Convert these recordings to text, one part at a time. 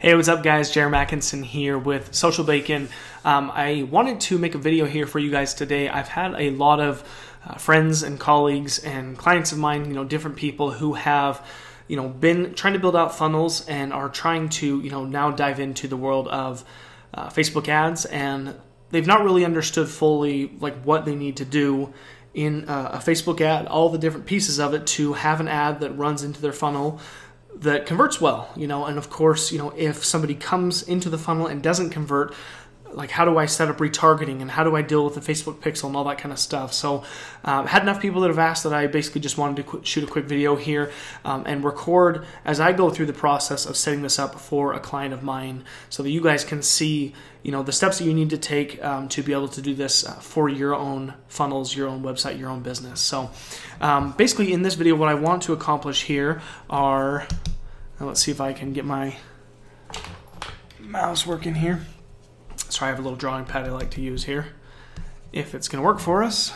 Hey, what's up guys? Jeremy Atkinson here with Social Bacon. I wanted to make a video here for you guys today. I've had a lot of friends and colleagues and clients of mine, different people who have, been trying to build out funnels and are trying to, now dive into the world of Facebook ads, and they've not really understood fully like what they need to do in a Facebook ad, all the different pieces of it to have an ad that runs into their funnel that converts well, and of course, if somebody comes into the funnel and doesn't convert, like how do I set up retargeting and how do I deal with the Facebook pixel and all that kind of stuff. So had enough people that have asked that I basically just wanted to shoot a quick video here and record as I go through the process of setting this up for a client of mine so that you guys can see the steps that you need to take to be able to do this for your own funnels, your own website, your own business. So basically in this video what I want to accomplish here are, let's see if I can get my mouse working here. So I have a little drawing pad I like to use here, if it's going to work for us.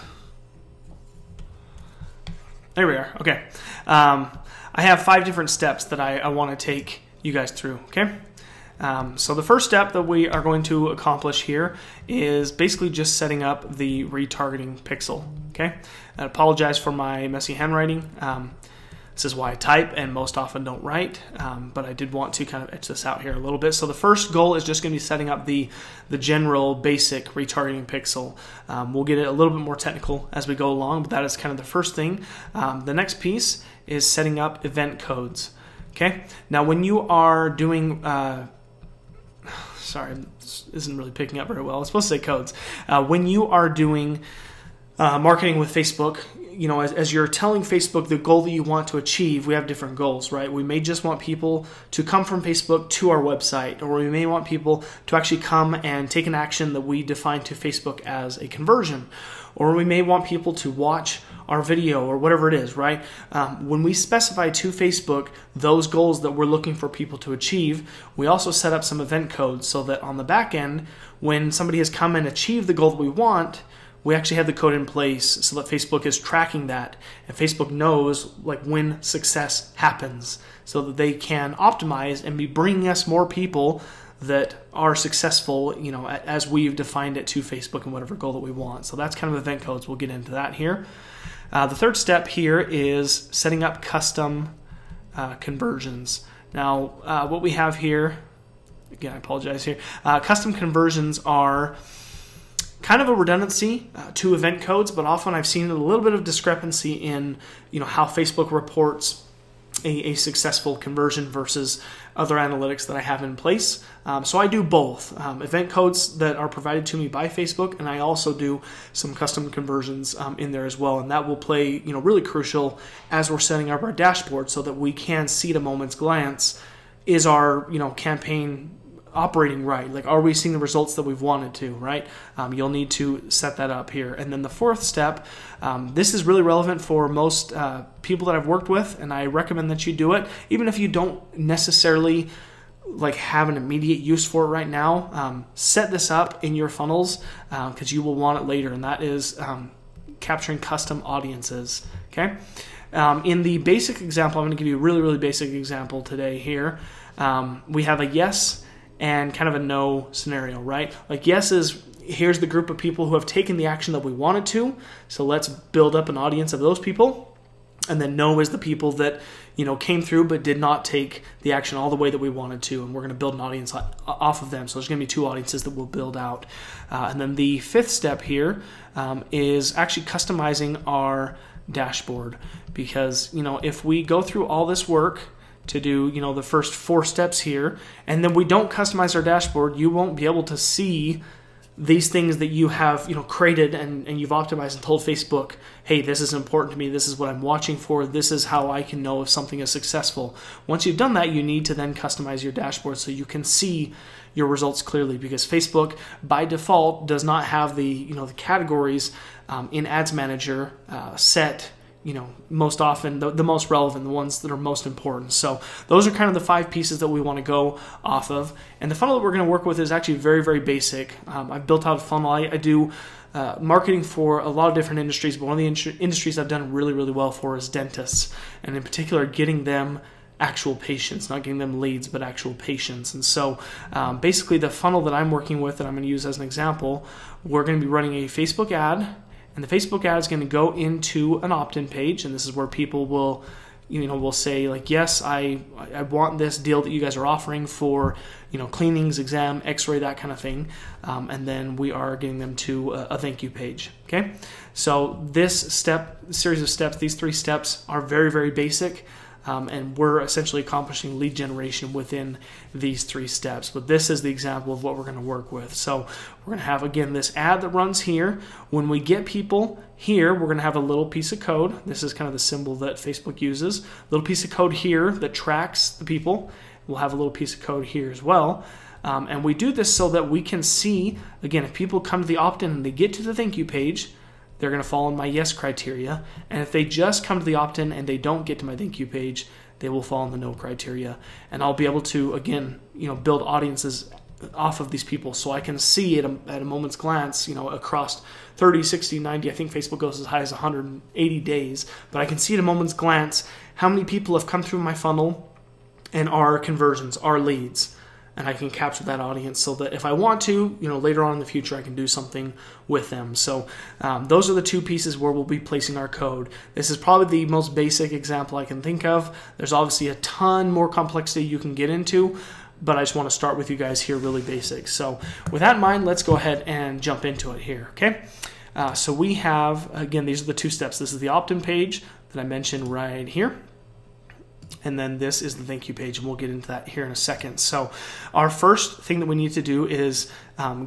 There we are. Okay. I have 5 different steps that I want to take you guys through. Okay. So the first step that we are going to accomplish here is basically just setting up the retargeting pixel. Okay. I apologize for my messy handwriting. This is why I type and most often don't write, but I did want to kind of etch this out here a little bit. So the first goal is just going to be setting up the general basic retargeting pixel. We'll get it a little bit more technical as we go along, but that is kind of the first thing. The next piece is setting up event codes. Okay. Now when you are doing, sorry, this isn't really picking up very well. It's supposed to say codes. When you are doing marketing with Facebook, as you're telling Facebook the goal that you want to achieve, we have different goals, right? We may just want people to come from Facebook to our website, or we may want people to actually come and take an action that we define to Facebook as a conversion, or we may want people to watch our video or whatever it is, right? When we specify to Facebook those goals that we're looking for people to achieve, we also set up some event codes so that on the back end, when somebody has come and achieved the goal that we want, we actually have the code in place so that Facebook is tracking that, and Facebook knows like when success happens so that they can optimize and be bringing us more people that are successful, as we've defined it to Facebook and whatever goal that we want. So that's kind of event codes. We'll get into that here. The third step here is setting up custom conversions. Now, what we have here, again, I apologize here. Custom conversions are kind of a redundancy to event codes, but often I've seen a little bit of discrepancy in how Facebook reports a successful conversion versus other analytics that I have in place. So I do both event codes that are provided to me by Facebook, and I also do some custom conversions in there as well, and that will play really crucial as we're setting up our dashboard so that we can see at a moment's glance, is our campaign operating right? Like, are we seeing the results that we've wanted to, right? You'll need to set that up here. And then the fourth step, this is really relevant for most people that I've worked with, and I recommend that you do it, even if you don't necessarily like have an immediate use for it right now. Set this up in your funnels because you will want it later, and that is capturing custom audiences. Okay. In the basic example, I'm going to give you a really basic example today here. We have a yes and kind of a no scenario, right? Like yes is, here's the group of people who have taken the action that we wanted to, so let's build up an audience of those people. And then no is the people that came through but did not take the action all the way that we wanted to, and we're going to build an audience off of them. So there's going to be 2 audiences that we'll build out. And then the fifth step here is actually customizing our dashboard, because if we go through all this work to do the first 4 steps here, and then we don't customize our dashboard, you won't be able to see these things that you have created and you've optimized and told Facebook, hey, this is important to me, this is what I'm watching for, this is how I can know if something is successful. Once you've done that, you need to then customize your dashboard so you can see your results clearly, because Facebook by default does not have the the categories in Ads Manager set most often the most relevant, the ones that are most important. So those are kind of the 5 pieces that we want to go off of. And the funnel that we're going to work with is actually very basic. I've built out a funnel. I do marketing for a lot of different industries, but one of the industries I've done really well for is dentists, and in particular getting them actual patients, not getting them leads, but actual patients. And so basically the funnel that I'm working with, that I'm going to use as an example, we're going to be running a Facebook ad, and the Facebook ad is going to go into an opt-in page, and this is where people will say like, yes, I want this deal that you guys are offering for, cleanings, exam, x-ray, that kind of thing. And then we are getting them to a thank you page. Okay. So this series of steps, these 3 steps are very, very basic. And we're essentially accomplishing lead generation within these 3 steps. But this is the example of what we're going to work with. So we're going to have, again, this ad that runs here. When we get people here, we're going to have a little piece of code. This is kind of the symbol that Facebook uses. A little piece of code here that tracks the people. We'll have a little piece of code here as well. And we do this so that we can see, again, if people come to the opt-in and they get to the thank you page, they're going to fall in my yes criteria. And if they just come to the opt-in and they don't get to my thank you page, they will fall in the no criteria. And I'll be able to, again, build audiences off of these people, so I can see at a moment's glance, across 30, 60, 90, I think Facebook goes as high as 180 days, but I can see at a moment's glance how many people have come through my funnel and are conversions, are leads. And I can capture that audience so that if I want to, later on in the future, I can do something with them. So those are the 2 pieces where we'll be placing our code. This is probably the most basic example I can think of. There's obviously a ton more complexity you can get into, but I just want to start with you guys here really basic. So with that in mind, let's go ahead and jump into it here, okay? So we have, again, these are the 2 steps. This is the opt-in page that I mentioned right here. And then this is the thank you page, and we'll get into that here in a second. So our first thing that we need to do is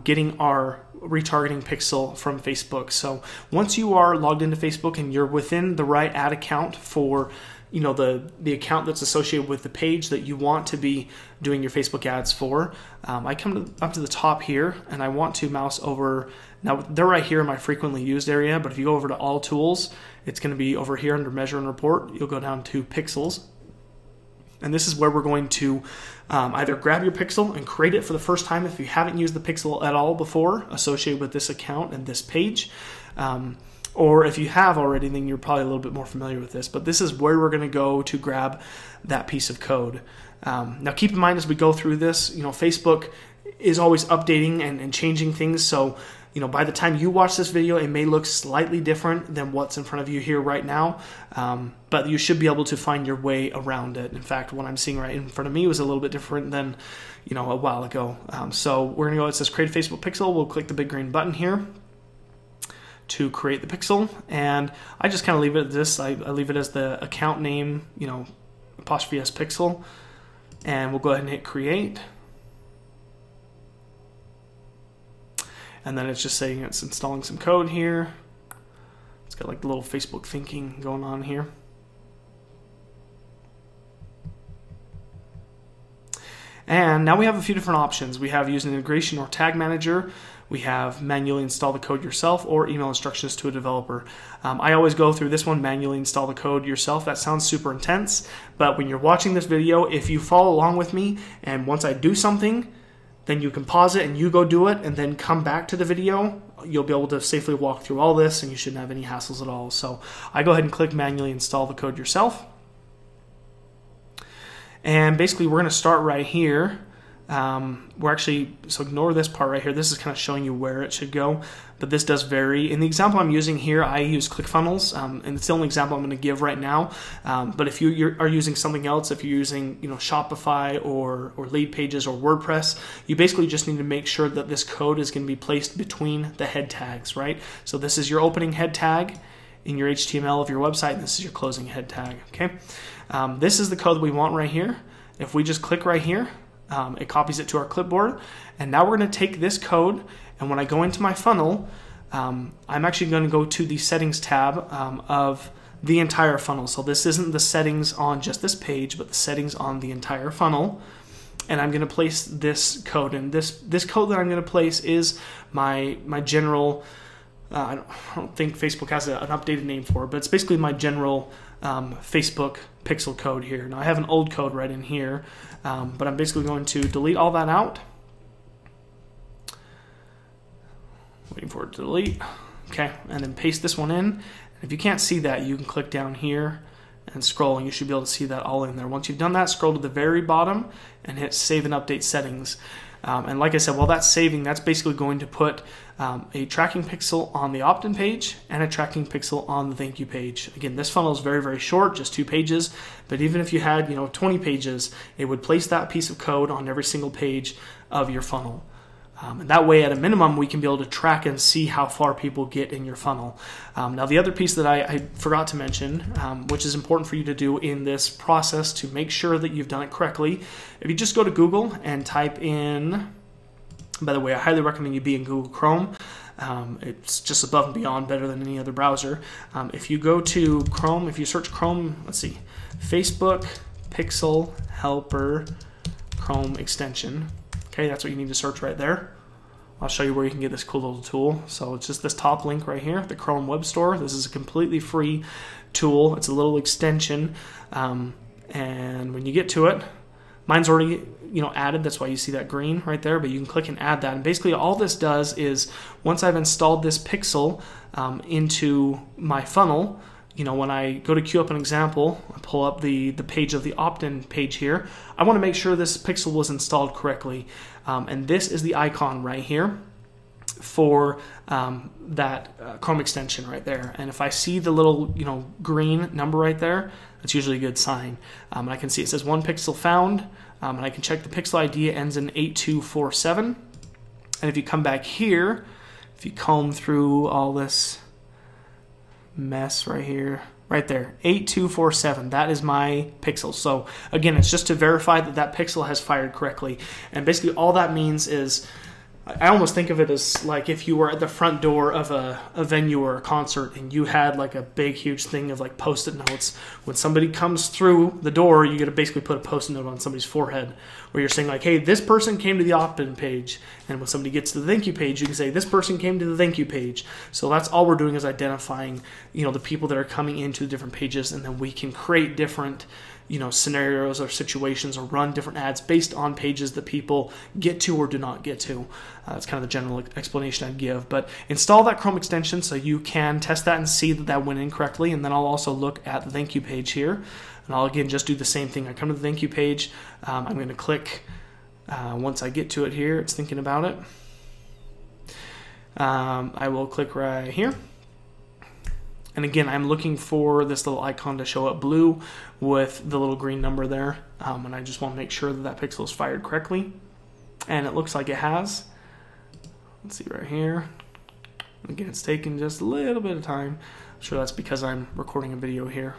getting our retargeting pixel from Facebook. So once you are logged into Facebook and you're within the right ad account for the account that's associated with the page that you want to be doing your Facebook ads for, I come up to the top here, and I want to mouse over. Now they're right here in my frequently used area, but if you go over to all tools, it's going to be over here under measure and report. You'll go down to pixels. And this is where we're going to either grab your pixel and create it for the first time if you haven't used the pixel at all before associated with this account and this page. Or if you have already, then you're probably a little bit more familiar with this. But this is where we're going to go to grab that piece of code. Now keep in mind as we go through this, Facebook is always updating and changing things. So by the time you watch this video, it may look slightly different than what's in front of you here right now, but you should be able to find your way around it. In fact, what I'm seeing right in front of me was a little bit different than, a while ago. So we're gonna go, it says create a Facebook pixel. We'll click the big green button here to create the pixel, and I just kind of leave it at this. I leave it as the account name, apostrophe S pixel, and we'll go ahead and hit create. And then it's just saying it's installing some code here. It's got like the little Facebook thinking going on here. And now we have a few different options. We have use an integration or tag manager. We have manually install the code yourself, or email instructions to a developer. I always go through this one, manually install the code yourself. That sounds super intense, but when you're watching this video, if you follow along with me, and once I do something, then you can pause it and you go do it and then come back to the video. You'll be able to safely walk through all this and you shouldn't have any hassles at all. So I go ahead and click manually install the code yourself. And basically we're going to start right here. So ignore this part right here. This is kind of showing you where it should go, but this does vary. In the example I'm using here, I use ClickFunnels, and it's the only example I'm going to give right now. But if you are using something else, if you're using Shopify or Lead Pages or WordPress, you basically just need to make sure that this code is going to be placed between the head tags, right? So this is your opening head tag in your HTML of your website, and this is your closing head tag, okay? This is the code that we want right here. If we just click right here, it copies it to our clipboard, and now we're going to take this code, and when I go into my funnel, I'm actually going to go to the settings tab of the entire funnel. So this isn't the settings on just this page, but the settings on the entire funnel, and I'm going to place this code. And this code that I'm going to place is my general, I don't think Facebook has an updated name for it, but it's basically my general Facebook pixel code here. Now I have an old code right in here, but I'm basically going to delete all that out. Waiting for it to delete. Okay, and then paste this one in. And if you can't see that, you can click down here and scroll, and you should be able to see that all in there. Once you've done that, scroll to the very bottom and hit Save and Update Settings. And like I said, while that's saving, that's basically going to put a tracking pixel on the opt-in page and a tracking pixel on the thank you page. Again, this funnel is very, very short, just 2 pages. But even if you had 20 pages, it would place that piece of code on every single page of your funnel. And that way, at a minimum, we can be able to track and see how far people get in your funnel. Now, the other piece that I forgot to mention, which is important for you to do in this process to make sure that you've done it correctly, if you just go to Google and type in, by the way, I highly recommend you be in Google Chrome. It's just above and beyond better than any other browser. If you go to Chrome, if you search Chrome, let's see, Facebook Pixel Helper Chrome extension. Okay, that's what you need to search right there. I'll show you where you can get this cool little tool. So it's just this top link right here, the Chrome Web Store. This is a completely free tool. It's a little extension, and when you get to it, mine's already added. That's why you see that green right there. But you can click and add that. And basically, all this does is once I've installed this pixel into my funnel, when I go to queue up an example, I pull up the page of the opt-in page here, I want to make sure this pixel was installed correctly. And this is the icon right here for that Chrome extension right there. And if I see the little green number right there, that's usually a good sign. And I can see it says 1 pixel found, and I can check the pixel ID. It ends in 8247. And if you come back here, if you comb through all this mess right here, right there, 8247, that is my pixel. So again, it's just to verify that that pixel has fired correctly. And basically all that means is, I almost think of it as like if you were at the front door of a venue or a concert and you had like a big huge thing of like post-it notes. When somebody comes through the door, you got to basically put a post-it note on somebody's forehead where you're saying like, hey, this person came to the opt-in page. And when somebody gets to the thank you page, you can say this person came to the thank you page. So that's all we're doing is identifying the people that are coming into the different pages, and then we can create different scenarios or situations or run different ads based on pages that people get to or do not get to. That's kind of the general explanation I'd give. But install that Chrome extension so you can test that and see that that went in correctly. And then I'll also look at the thank you page here. And I'll again just do the same thing. I come to the thank you page. I'm going to click. Once I get to it here, it's thinking about it. I will click right here. And again, I'm looking for this little icon to show up blue with the little green number there. And I just want to make sure that that pixel is fired correctly. And it looks like it has. Let's see right here. Again, it's taking just a little bit of time. I'm sure that's because I'm recording a video here.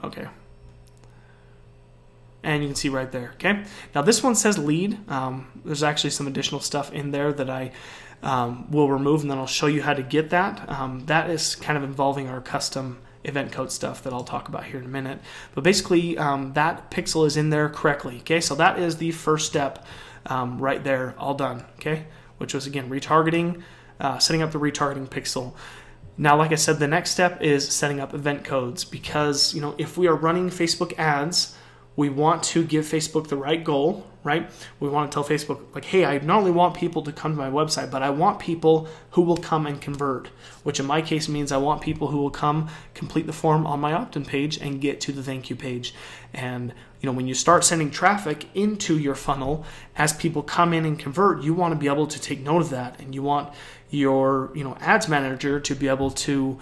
Okay. And you can see right there, okay? Now this one says lead. There's actually some additional stuff in there that I will remove, and then I'll show you how to get that. That is kind of involving our custom event code stuff that I'll talk about here in a minute. But basically, that pixel is in there correctly, okay? So that is the first step right there, all done, okay? Which was, again, retargeting, setting up the retargeting pixel. Now, like I said, the next step is setting up event codes, because, if we are running Facebook ads, we want to give Facebook the right goal, right? We want to tell Facebook, like, hey, I not only want people to come to my website, but I want people who will come and convert, which in my case means I want people who will come, complete the form on my opt-in page, and get to the thank you page. And, when you start sending traffic into your funnel, as people come in and convert, you want to be able to take note of that. And you want your, ads manager to be able to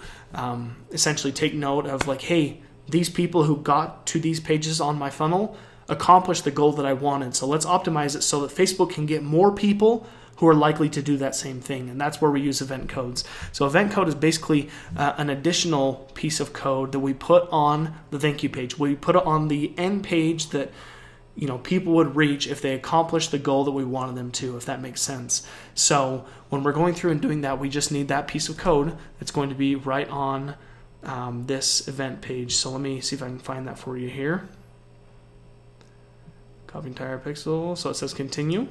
essentially take note of like, hey, these people who got to these pages on my funnel accomplished the goal that I wanted. So let's optimize it so that Facebook can get more people who are likely to do that same thing. And that's where we use event codes. So event code is basically an additional piece of code that we put on the thank you page. We put it on the end page that people would reach if they accomplish the goal that we wanted them to, if that makes sense. So when we're going through and doing that, we just need that piece of code that's going to be right on this event page. So let me see if I can find that for you here. Copy entire pixel. So it says continue.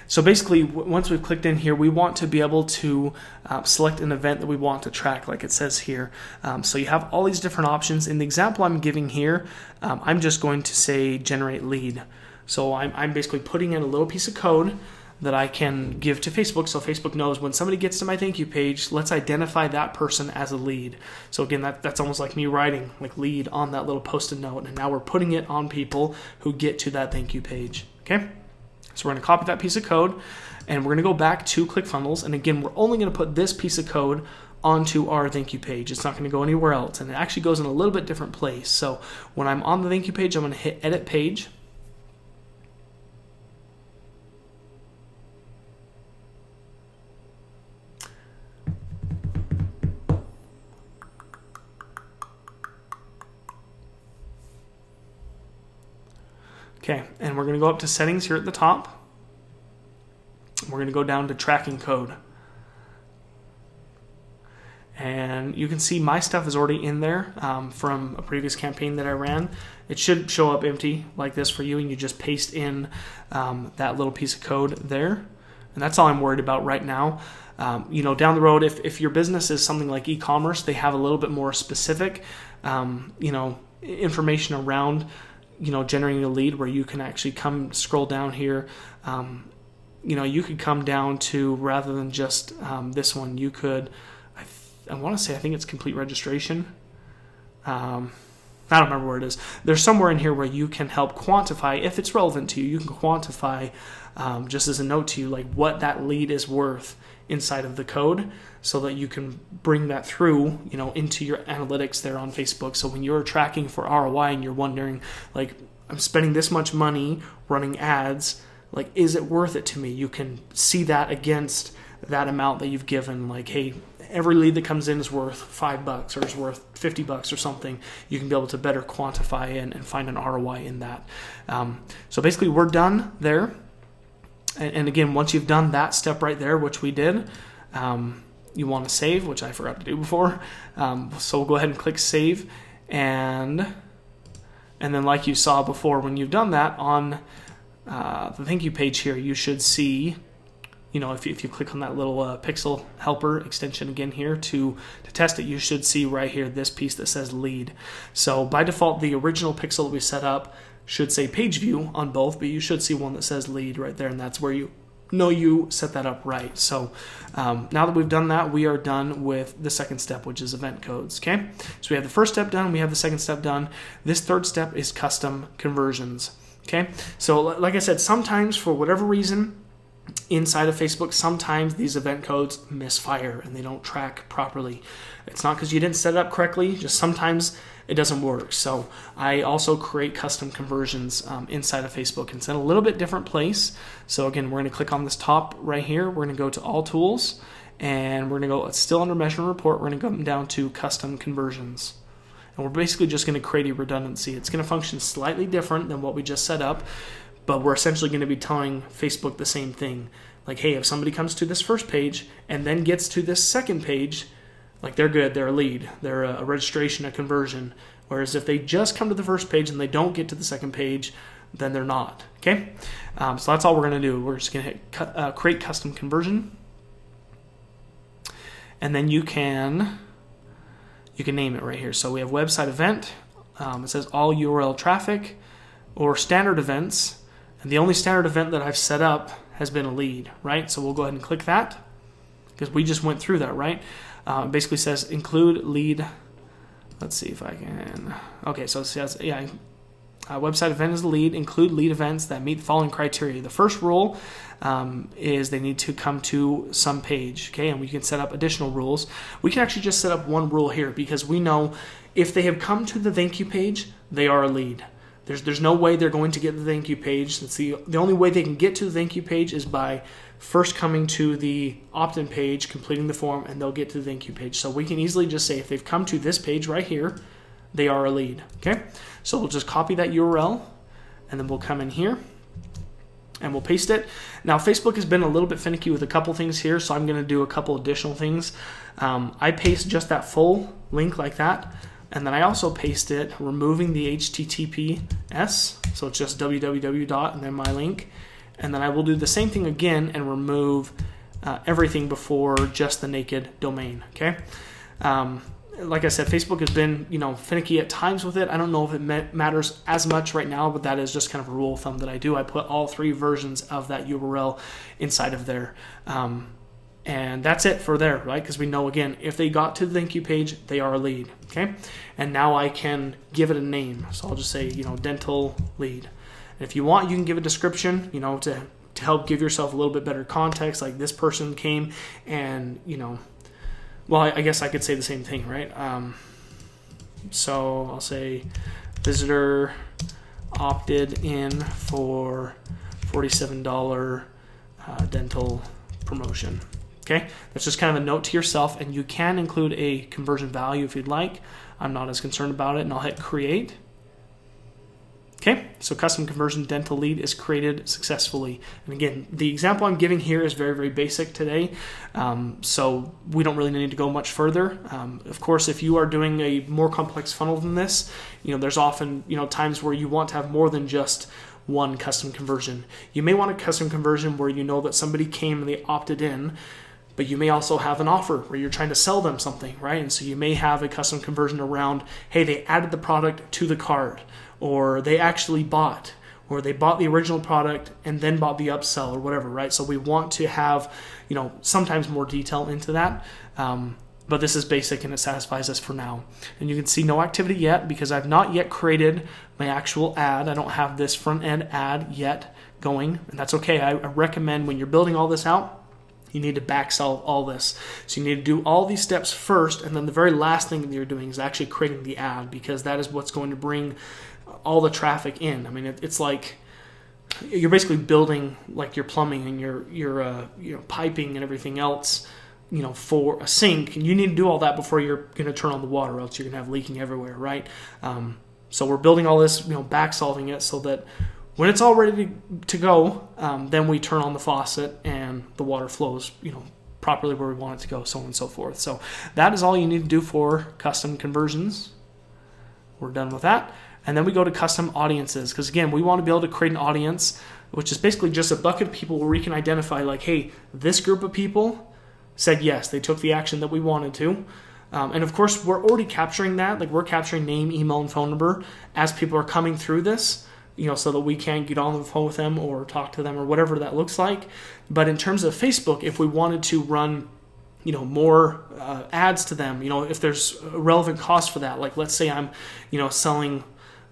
So basically, once we've clicked in here, we want to be able to select an event that we want to track, like it says here. So you have all these different options. In the example I'm giving here, I'm just going to say generate lead. So I'm basically putting in a little piece of code that I can give to Facebook, so Facebook knows when somebody gets to my thank you page, let's identify that person as a lead. So again, that's almost like me writing like lead on that little post-it note, and now we're putting it on people who get to that thank you page. Okay, so we're going to copy that piece of code, and we're going to go back to ClickFunnels, and again, we're only going to put this piece of code onto our thank you page. It's not going to go anywhere else, and it actually goes in a little bit different place. So when I'm on the thank you page, I'm going to hit edit page. Okay, and we're going to go up to settings here at the top. We're going to go down to tracking code. And you can see my stuff is already in there from a previous campaign that I ran. It should show up empty like this for you, and you just paste in that little piece of code there. And that's all I'm worried about right now. You know, down the road, if your business is something like e-commerce, they have a little bit more specific, you know, information around, you know, generating a lead, where you can actually scroll down here. You know, you could come down to, rather than just this one, you could, I want to say, I think it's complete registration. I don't remember where it is. There's somewhere in here where you can help quantify, if it's relevant to you, you can quantify, just as a note to you, like what that lead is worth inside of the code, so that you can bring that through, you know, into your analytics there on Facebook. So when you're tracking for ROI and you're wondering, like, I'm spending this much money running ads, like, is it worth it to me? You can see that against that amount that you've given. Like, hey, every lead that comes in is worth $5 or is worth $50 or something. You can be able to better quantify and find an ROI in that. So basically, we're done there. And again, once you've done that step right there, which we did, you want to save, which I forgot to do before. So we'll go ahead and click save, and then, like you saw before, when you've done that on the thank you page here, you should see, you know, if you click on that little pixel helper extension again here to test it, you should see right here this piece that says lead. So by default, the original pixel that we set up should say page view on both, but you should see one that says lead right there, and that's where you know you set that up right. So now that we've done that, we are done with the second step, which is event codes. Okay, so we have the first step done, we have the second step done. This third step is custom conversions. Okay, so like I said, sometimes for whatever reason inside of Facebook, sometimes these event codes misfire and they don't track properly. It's not because you didn't set it up correctly, just sometimes it doesn't work. So I also create custom conversions inside of Facebook. It's in a little bit different place. So again, we're going to click on this top right here. We're going to go to all tools, and we're going to go, it's still under measurement report. We're going to come down to custom conversions. And we're basically just going to create a redundancy. It's going to function slightly different than what we just set up, but we're essentially going to be telling Facebook the same thing. Like, hey, if somebody comes to this first page and then gets to this second page, like, they're good, they're a lead, they're a registration, a conversion. Whereas if they just come to the first page and they don't get to the second page, then they're not. Okay, so that's all we're going to do. We're just going to hit create custom conversion, and then you can name it right here. So we have website event. It says all URL traffic, or standard events, and the only standard event that I've set up has been a lead, right? So we'll go ahead and click that because we just went through that, right? It basically says include lead. Let's see if I can. Okay, so it says, yeah, website event is the lead. Include lead events that meet the following criteria. The first rule is they need to come to some page, okay? And we can set up additional rules. We can actually just set up one rule here because we know if they have come to the thank you page, they are a lead. There's no way they're going to get the thank you page. That's the only way they can get to the thank you page is by first coming to the opt-in page, completing the form, and they'll get to the thank you page. So we can easily just say if they've come to this page right here, they are a lead. Okay, so we'll just copy that URL, and then we'll come in here and we'll paste it. Now Facebook has been a little bit finicky with a couple things here, so I'm going to do a couple additional things. I paste just that full link like that. And then I also paste it, removing the HTTPS, so it's just www. and then my link. And then I will do the same thing again and remove everything before just the naked domain, okay? like I said, Facebook has been, finicky at times with it. I don't know if it matters as much right now, but that is just kind of a rule of thumb that I do. I put all 3 versions of that URL inside of there. And that's it for there, right? Because we know, again, if they got to the thank you page, they are a lead, okay? And now I can give it a name. So I'll just say, dental lead. And if you want, you can give a description, to help give yourself a little bit better context, like this person came and, well, I guess I could say the same thing, right? So I'll say visitor opted in for $47 dental promotion. Okay, that's just kind of a note to yourself, and you can include a conversion value if you'd like. I'm not as concerned about it, and I'll hit create. Okay, so custom conversion dental lead is created successfully. And again, the example I'm giving here is very, very basic today, so we don't really need to go much further. Of course, if you are doing a more complex funnel than this, there's often times where you want to have more than just one custom conversion. You may want a custom conversion where you know that somebody came and they opted in, but you may also have an offer where you're trying to sell them something, right? And so you may have a custom conversion around, hey, they added the product to the cart, or they actually bought, or they bought the original product and then bought the upsell or whatever, right? So we want to have, sometimes more detail into that. But this is basic and it satisfies us for now. And you can see no activity yet because I've not yet created my actual ad. I don't have this front end ad yet going, and that's okay. I recommend when you're building all this out, you need to backsell all this. So you need to do all these steps first, and then the very last thing that you're doing is actually creating the ad, because that is what's going to bring all the traffic in. I mean, it's like you're basically building like your plumbing and your piping and everything else, for a sink, and you need to do all that before you're going to turn on the water, or else you're going to have leaking everywhere, right? So we're building all this, back solving it so that when it's all ready to go, then we turn on the faucet and the water flows, properly where we want it to go, so on and so forth. So that is all you need to do for custom conversions. We're done with that. And then we go to custom audiences, because again, we want to be able to create an audience, which is basically just a bucket of people where we can identify like, hey, this group of people said yes, they took the action that we wanted to. And of course, we're already capturing that. Like, we're capturing name, email, and phone number as people are coming through this, so that we can get on the phone with them or talk to them or whatever that looks like. But in terms of Facebook, if we wanted to run, more ads to them, if there's a relevant cost for that, like let's say I'm, selling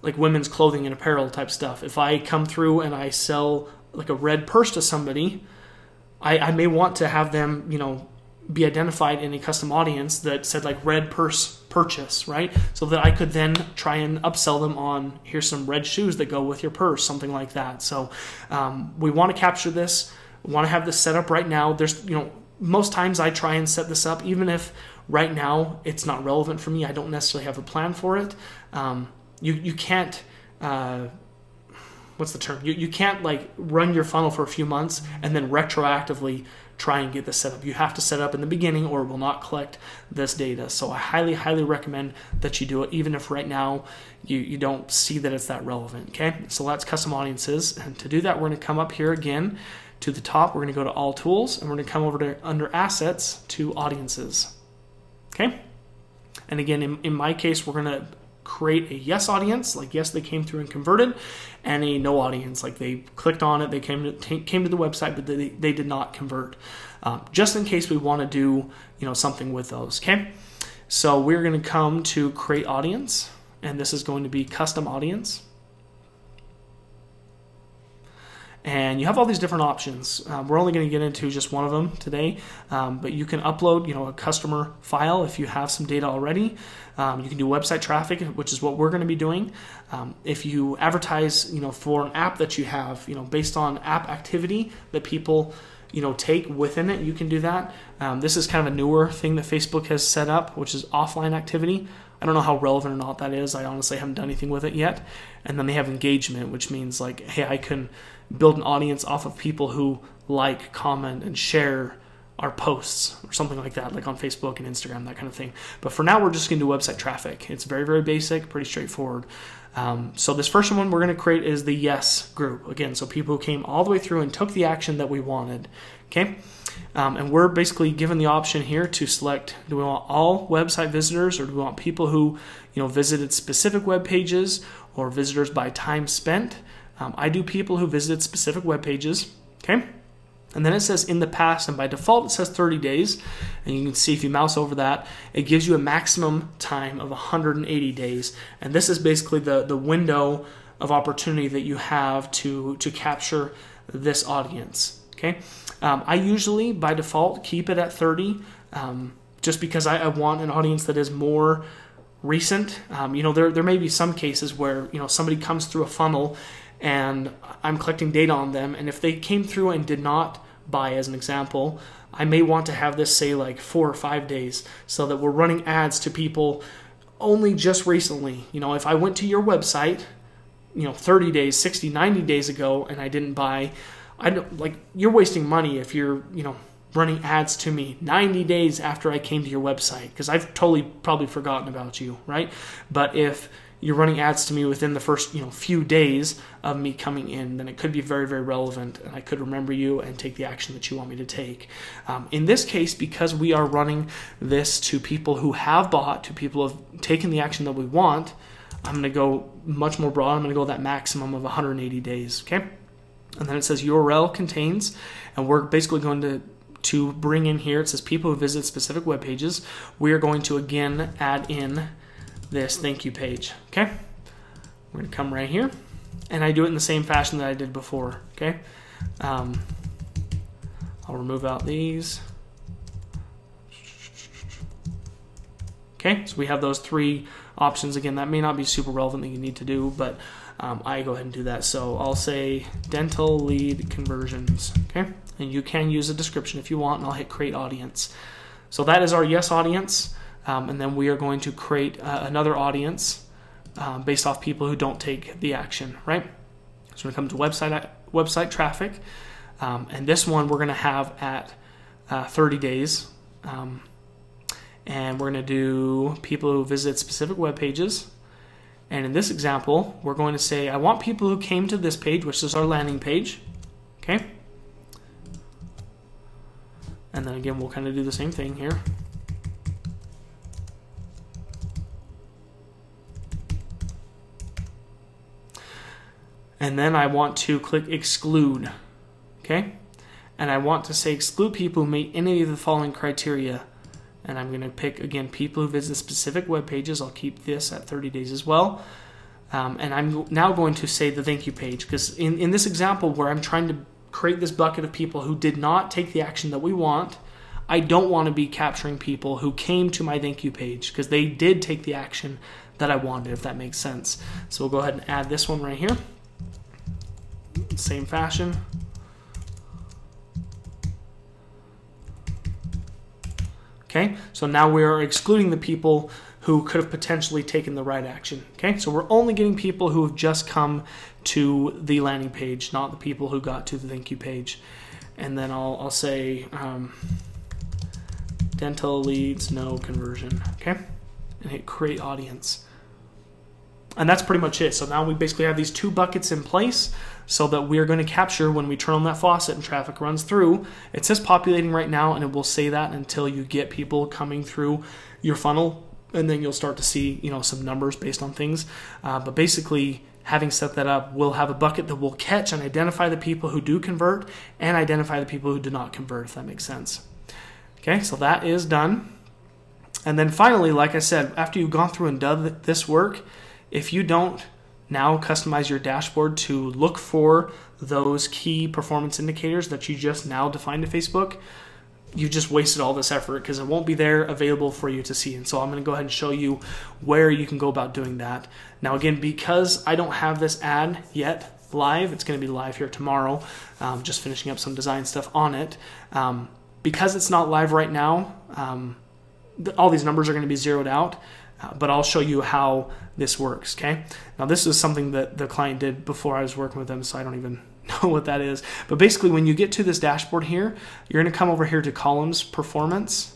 like women's clothing and apparel type stuff. If I come through and I sell like a red purse to somebody, I may want to have them, be identified in a custom audience that said like red purse purchase, right? So that I could then try and upsell them on, here's some red shoes that go with your purse, something like that. So we want to capture this. We want to have this set up right now. There's, most times I try and set this up, even if right now it's not relevant for me. I don't necessarily have a plan for it. You can't, what's the term? You can't like run your funnel for a few months and then retroactively try and get this set up. You have to set up in the beginning or it will not collect this data. So I highly, highly recommend that you do it, even if right now you don't see that it's that relevant, okay? So that's custom audiences. And to do that, we're gonna come up here again to the top. We're gonna go to all tools and we're gonna come over to under assets to audiences, okay? And again, in my case, we're gonna create a yes audience, like yes, they came through and converted, and a no audience, like they clicked on it, they came to the website, but they did not convert. Just in case we want to do something with those. Okay, so we're going to come to create audience, and this is going to be custom audience. And you have all these different options. We're only going to get into just one of them today, but you can upload, a customer file if you have some data already. You can do website traffic, which is what we're going to be doing. If you advertise, for an app that you have, based on app activity that people, take within it, you can do that. This is kind of a newer thing that Facebook has set up, which is offline activity. I don't know how relevant or not that is. I honestly haven't done anything with it yet. And then they have engagement, which means like, hey, I can build an audience off of people who like, comment, and share our posts or something like that, like on Facebook and Instagram, that kind of thing. But for now, we're just going to do website traffic. It's very, very basic, pretty straightforward. So this first one we're going to create is the yes group. Again, so people who came all the way through and took the action that we wanted. Okay, and we're basically given the option here to select, do we want all website visitors, or do we want people who visited specific web pages, or visitors by time spent? I do people who visited specific web pages. Okay, and then it says in the past, and by default it says 30 days, and you can see if you mouse over that, it gives you a maximum time of 180 days, and this is basically the window of opportunity that you have to capture this audience. Okay, I usually by default keep it at 30, just because I want an audience that is more recent. There may be some cases where somebody comes through a funnel and I'm collecting data on them, and if they came through and did not buy, as an example, I may want to have this say like 4 or 5 days, so that we're running ads to people only just recently. If I went to your website 30 days, 60, 90 days ago and I didn't buy, you're wasting money if you're running ads to me 90 days after I came to your website, because I've totally probably forgotten about you, right? But if you're running ads to me within the first few days of me coming in, then it could be very, very relevant, and I could remember you and take the action that you want me to take. In this case, because we are running this to people who have bought, to people who have taken the action that we want, I'm going to go much more broad. I'm going to go that maximum of 180 days. Okay, and then it says URL contains, and we're basically going to bring in here, it says people who visit specific web pages. We are going to again add in this thank you page. Okay, we're going to come right here, and I do it in the same fashion that I did before. Okay, I'll remove out these. Okay, so we have those 3 options. Again, that may not be super relevant that you need to do, but I go ahead and do that. So I'll say dental lead conversions. Okay, and you can use a description if you want, and I'll hit create audience. So that is our yes audience. And then we are going to create another audience based off people who don't take the action, right? So we're going to come to website traffic, and this one we're going to have at 30 days, and we're going to do people who visit specific web pages. And in this example, we're going to say I want people who came to this page, which is our landing page. Okay, and then again we'll kind of do the same thing here. And then I want to click exclude, okay? And I want to say exclude people who meet any of the following criteria. And I'm going to pick, again, people who visit specific web pages. I'll keep this at 30 days as well. And I'm now going to say the thank you page, because in this example where I'm trying to create this bucket of people who did not take the action that we want, I don't want to be capturing people who came to my thank you page because they did take the action that I wanted, if that makes sense. So we'll go ahead and add this one right here. Same fashion. Okay, so now we are excluding the people who could have potentially taken the right action. Okay, so we're only getting people who have just come to the landing page, not the people who got to the thank you page. And then I'll say dental leads, no conversion. Okay, and hit create audience. And that's pretty much it. So now we basically have these 2 buckets in place so that we are going to capture when we turn on that faucet and traffic runs through. It says populating right now, and it will say that until you get people coming through your funnel, and then you'll start to see some numbers based on things. But basically, having set that up, we'll have a bucket that will catch and identify the people who do convert and identify the people who do not convert, if that makes sense. Okay, so that is done. And then finally, like I said, after you've gone through and done this work, if you don't now customize your dashboard to look for those key performance indicators that you just now defined to Facebook, you just wasted all this effort because it won't be there available for you to see. And so I'm going to go ahead and show you where you can go about doing that. Now again, because I don't have this ad yet live, it's going to be live here tomorrow, just finishing up some design stuff on it. Because it's not live right now, all these numbers are going to be zeroed out. But I'll show you how this works, okay? Now this is something that the client did before I was working with them, so I don't even know what that is. But basically when you get to this dashboard here, you're gonna come over here to columns performance,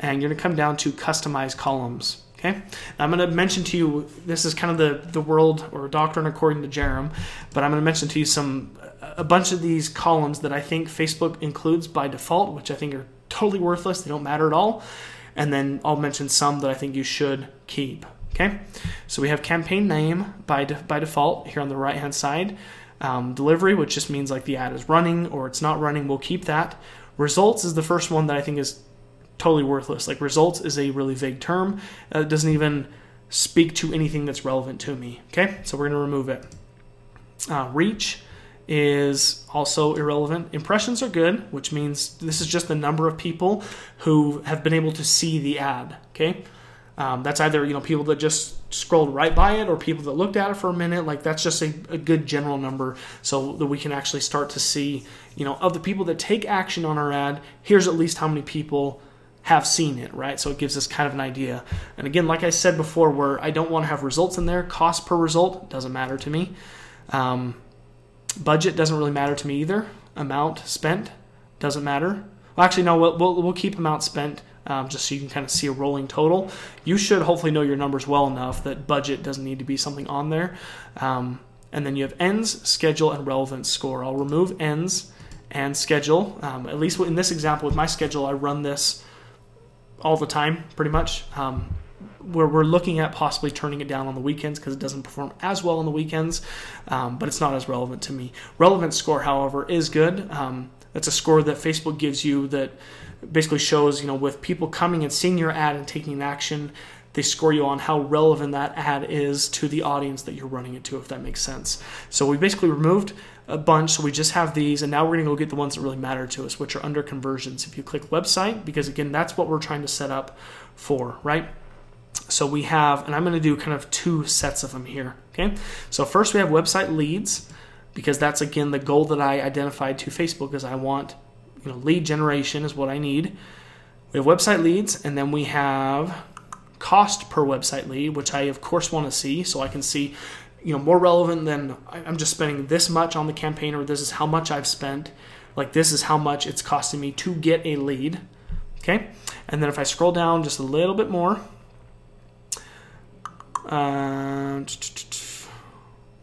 and you're gonna come down to customize columns, Okay, I'm going to mention to you, this is kind of the world or doctrine according to Jerem, but I'm going to mention to you a bunch of these columns that I think Facebook includes by default, which I think are totally worthless. They don't matter at all. And then I'll mention some that I think you should keep. Okay, so we have campaign name by default here on the right hand side. Delivery, which just means like the ad is running or it's not running, we'll keep that. Results is the first one that I think is totally worthless. Like results is a really vague term. It doesn't even speak to anything that's relevant to me. Okay, so we're going to remove it. Reach is also irrelevant. Impressions are good, which means this is just the number of people who have been able to see the ad. Okay, that's either people that just scrolled right by it or people that looked at it for a minute. Like that's just a good general number, so that we can actually start to see of the people that take action on our ad, here's at least how many people have seen it, right? So it gives us kind of an idea. And again, like I said before, where I don't want to have results in there, cost per result doesn't matter to me. Budget doesn't really matter to me either. Amount spent doesn't matter. Well, actually, no, we'll keep amount spent just so you can kind of see a rolling total. You should hopefully know your numbers well enough that budget doesn't need to be something on there. And then you have ends, schedule, and relevance score. I'll remove ends and schedule. At least in this example with my schedule, I run this all the time, pretty much. Where we're looking at possibly turning it down on the weekends because it doesn't perform as well on the weekends, but it's not as relevant to me. Relevance score, however, is good. That's a score that Facebook gives you that basically shows, with people coming and seeing your ad and taking action, they score you on how relevant that ad is to the audience that you're running it to, if that makes sense. So we basically removed a bunch, so we just have these, and now we're going to go get the ones that really matter to us, which are under conversions. If you click website, because again, that's what we're trying to set up for, right? So we have, and I'm going to do kind of two sets of them here, okay? So first we have website leads, because that's, again, the goal that I identified to Facebook is I want, lead generation is what I need. We have website leads, and then we have cost per website lead, which I, of course, want to see, so I can see, more relevant than I'm just spending this much on the campaign, or this is how much I've spent. Like this is how much it's costing me to get a lead, okay? And then if I scroll down just a little bit more,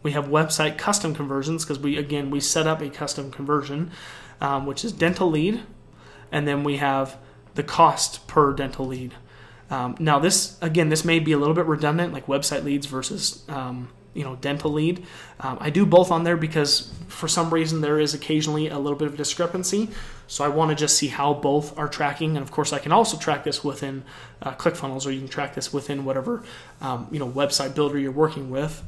we have website custom conversions because we set up a custom conversion, which is dental lead, and then we have the cost per dental lead. Now this may be a little bit redundant, like website leads versus dental lead. I do both on there because for some reason there is occasionally a little bit of discrepancy. So I want to just see how both are tracking. And of course I can also track this within ClickFunnels, or you can track this within whatever website builder you're working with.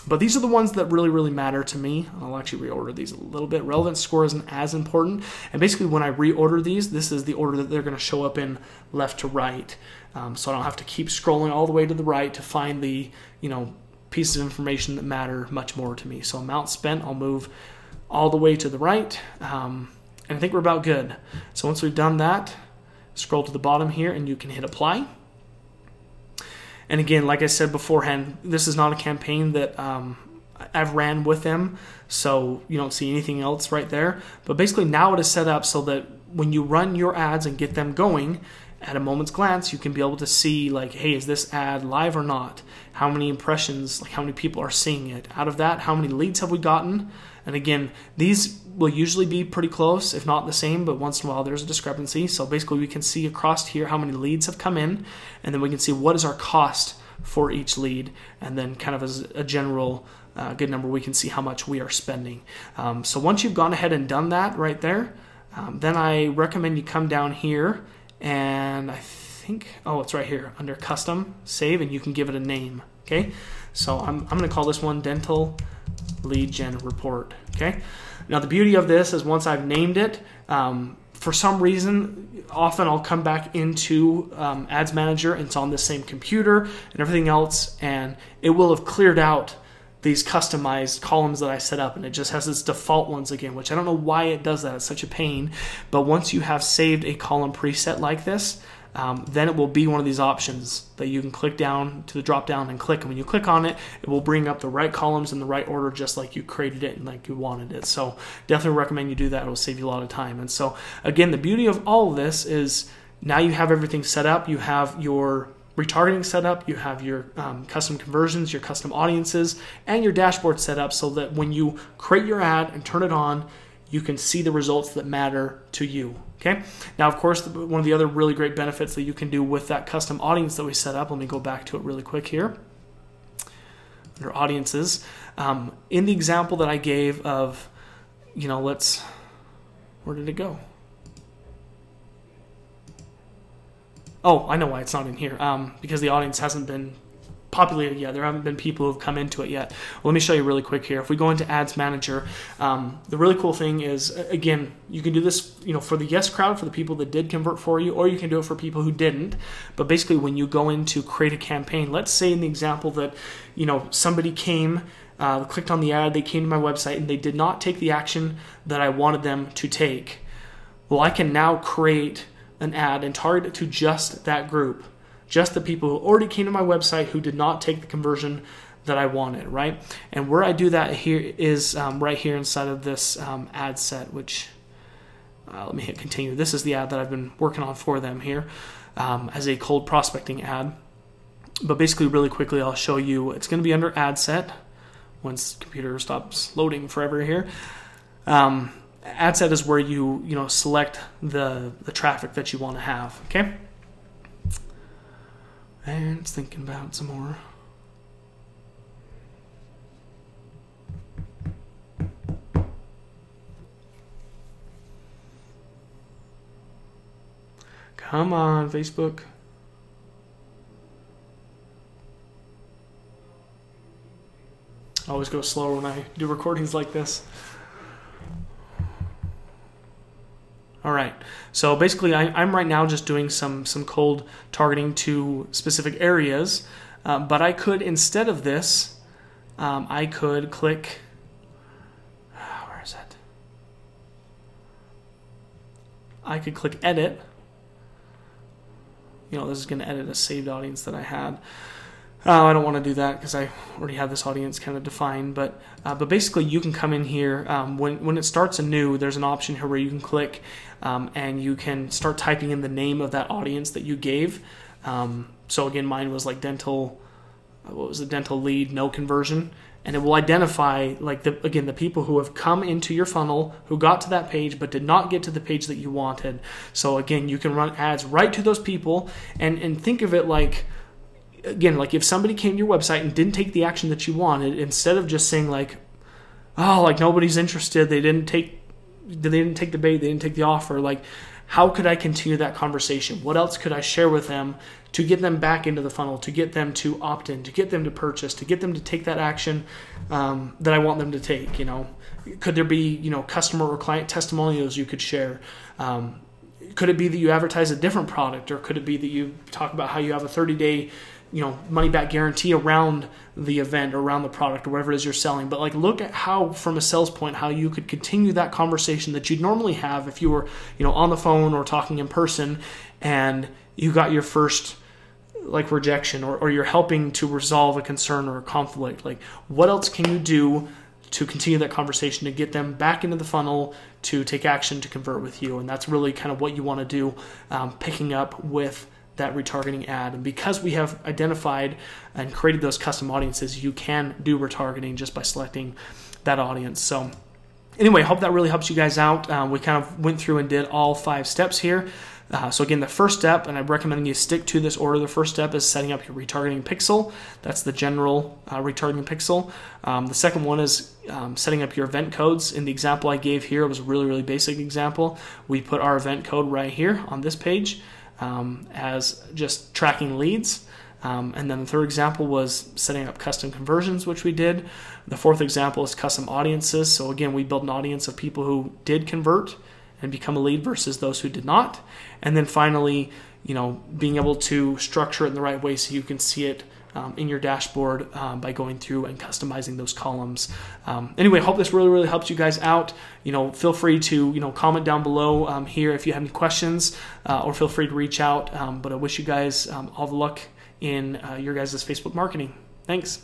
But these are the ones that really, really matter to me. I'll actually reorder these a little bit. Relevance score isn't as important. And basically when I reorder these, this is the order that they're going to show up in left to right. So I don't have to keep scrolling all the way to the right to find the, pieces of information that matter much more to me. So amount spent, I'll move all the way to the right. And I think we're about good. So once we've done that, scroll to the bottom here and you can hit apply. And again, like I said beforehand, this is not a campaign that I've ran with them, so you don't see anything else right there. But basically now it is set up so that when you run your ads and get them going, at a moment's glance, you can be able to see, like, hey, is this ad live or not? How many impressions, like how many people are seeing it? Out of that, how many leads have we gotten? And again, these will usually be pretty close, if not the same, but once in a while there's a discrepancy. So basically we can see across here how many leads have come in, and then we can see what is our cost for each lead, and then kind of as a general good number, we can see how much we are spending. So once you've gone ahead and done that right there, then I recommend you come down here, and I think, it's right here under custom, save, and you can give it a name, okay? So I'm going to call this one dental lead gen report, okay? Now the beauty of this is once I've named it, for some reason, often I'll come back into Ads Manager and it's on the same computer and everything else, and it will have cleared out these customized columns that I set up, and it just has its default ones again, which I don't know why it does that. It's such a pain. But once you have saved a column preset like this, then it will be one of these options that you can click down to the drop down and click. And when you click on it, it will bring up the right columns in the right order, just like you created it and like you wanted it. So definitely recommend you do that. It will save you a lot of time. And so again, the beauty of all of this is now you have everything set up. You have your retargeting set up, you have your custom conversions, your custom audiences, and your dashboard set up so that when you create your ad and turn it on, you can see the results that matter to you. Okay. Now, of course, one of the other really great benefits that you can do with that custom audience that we set up, let me go back to it really quick here. Under audiences, in the example that I gave of, where did it go? Oh, I know why it's not in here. Because the audience hasn't been populated yet. There haven't been people who've come into it yet. Well, let me show you really quick here. If we go into Ads Manager, the really cool thing is, again, you can do this, for the yes crowd, for the people that did convert for you, or you can do it for people who didn't. But basically, when you go in to create a campaign, let's say in the example that, somebody came, clicked on the ad, they came to my website, and they did not take the action that I wanted them to take. Well, I can now create an ad and target it to just that group, just the people who already came to my website who did not take the conversion that I wanted, right? And where I do that here is right here inside of this ad set, which let me hit continue. This is the ad that I've been working on for them here as a cold prospecting ad. But basically, really quickly, I'll show you. It's going to be under ad set once the computer stops loading forever here. Ad set is where you select the traffic that you want to have. Okay, and it's thinking about some more. Come on, Facebook. I always go slower when I do recordings like this. All right, so basically I'm right now just doing some cold targeting to specific areas, but I could, instead of this, I could click, where is it? I could click edit. This is going to edit a saved audience that I had. I don't want to do that because I already have this audience kind of defined, but basically you can come in here when it starts anew. There's an option here where you can click and you can start typing in the name of that audience that you gave. So again, mine was like dental. What was the dental lead? No conversion, and it will identify the people who have come into your funnel, who got to that page but did not get to the page that you wanted. So again, you can run ads right to those people, and think of it like. Again, like if somebody came to your website and didn't take the action that you wanted, instead of just saying nobody's interested, they didn't take the bait, they didn't take the offer, how could I continue that conversation? What else could I share with them to get them back into the funnel, to get them to opt in, to get them to purchase, to get them to take that action that I want them to take? Could there be customer or client testimonials you could share? Could it be that you advertise a different product, or could it be that you talk about how you have a 30-day money back guarantee around the event or around the product or whatever it is you're selling? But look at how, from a sales point, how you could continue that conversation that you'd normally have if you were, on the phone or talking in person, and you got your first rejection, or you're helping to resolve a concern or a conflict. What else can you do to continue that conversation, to get them back into the funnel, to take action, to convert with you? And that's really kind of what you want to do, picking up with that retargeting ad. And because we have identified and created those custom audiences, you can do retargeting just by selecting that audience. So anyway, I hope that really helps you guys out. We kind of went through and did all 5 steps here. So again, the first step, and I'm recommending you stick to this order, the first step is setting up your retargeting pixel. That's the general retargeting pixel. The second one is setting up your event codes. In the example I gave here, it was a really, really basic example. We put our event code right here on this page as just tracking leads. And then the third example was setting up custom conversions, which we did. The fourth example is custom audiences. So again, we built an audience of people who did convert and become a lead versus those who did not. And then finally, being able to structure it in the right way so you can see it in your dashboard by going through and customizing those columns. Anyway, hope this really, really helps you guys out. Feel free to comment down below here if you have any questions, or feel free to reach out. But I wish you guys all the luck in your guys' Facebook marketing. Thanks.